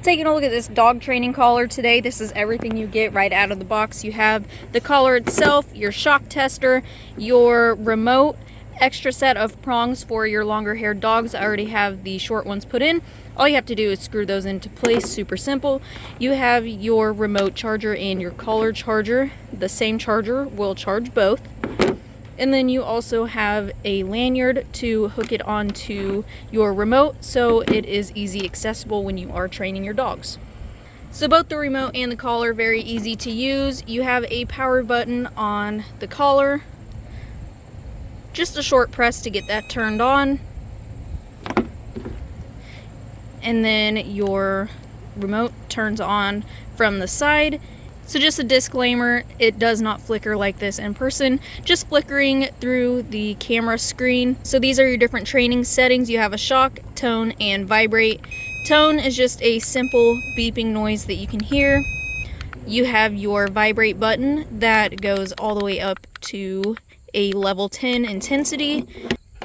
Taking a look at this dog training collar today. This is everything you get right out of the box. You have the collar itself, your shock tester, your remote, extra set of prongs for your longer haired dogs. I already have the short ones put in. All you have to do is screw those into place, super simple. You have your remote charger and your collar charger. The same charger will charge both. And then you also have a lanyard to hook it onto your remote so it is easy accessible when you are training your dogs. So both the remote and the collar, very easy to use. You have a power button on the collar. Just a short press to get that turned on. And then your remote turns on from the side. So just a disclaimer, it does not flicker like this in person, just flickering through the camera screen. So these are your different training settings. You have a shock, tone, and vibrate. Tone is just a simple beeping noise that you can hear. You have your vibrate button that goes all the way up to a level 10 intensity.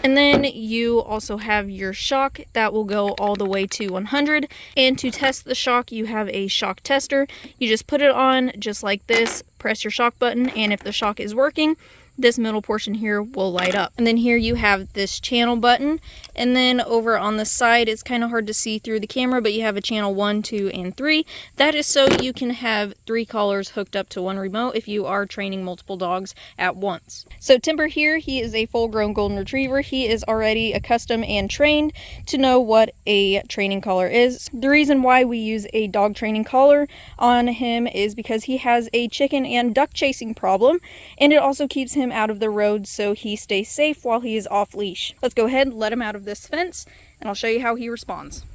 And then you also have your shock that will go all the way to 100. And to test the shock, you have a shock tester. You just put it on just like this, press your shock button, and if the shock is working, this middle portion here will light up. And then here you have this channel button. And then over on the side, it's kind of hard to see through the camera, but you have a channel 1, 2, and 3. That is so you can have 3 collars hooked up to one remote if you are training multiple dogs at once. So Timber here, he is a full-grown golden retriever. He is already accustomed and trained to know what a training collar is. The reason why we use a dog training collar on him is because he has a chicken and duck chasing problem, and it also keeps him out of the road so he stays safe while he is off leash. Let's go ahead and let him out of this fence and I'll show you how he responds.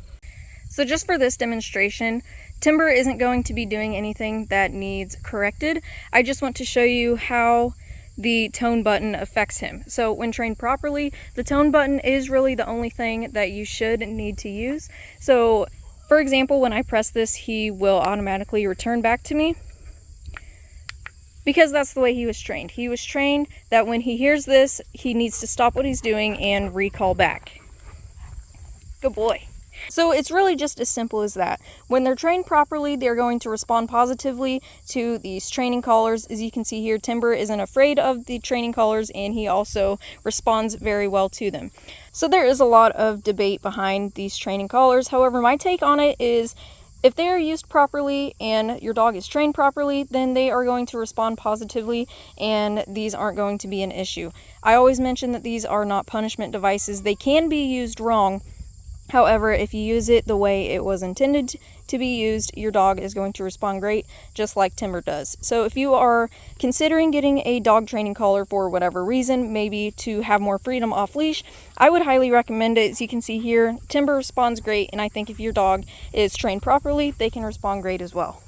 So just for this demonstration, Timber isn't going to be doing anything that needs corrected. I just want to show you how the tone button affects him. So when trained properly, the tone button is really the only thing that you should need to use. So for example, when I press this, he will automatically return back to me, because that's the way he was trained. He was trained that when he hears this, he needs to stop what he's doing and recall back. Good boy. So it's really just as simple as that. When they're trained properly, they're going to respond positively to these training collars. As you can see here, Timber isn't afraid of the training collars, and he also responds very well to them. So there is a lot of debate behind these training collars. However, my take on it is, if they are used properly and your dog is trained properly, then they are going to respond positively and these aren't going to be an issue. I always mention that these are not punishment devices. They can be used wrong. However, if you use it the way it was intended to be used, your dog is going to respond great, just like Timber does. So if you are considering getting a dog training collar for whatever reason, maybe to have more freedom off leash, I would highly recommend it. As you can see here, Timber responds great, and I think if your dog is trained properly, they can respond great as well.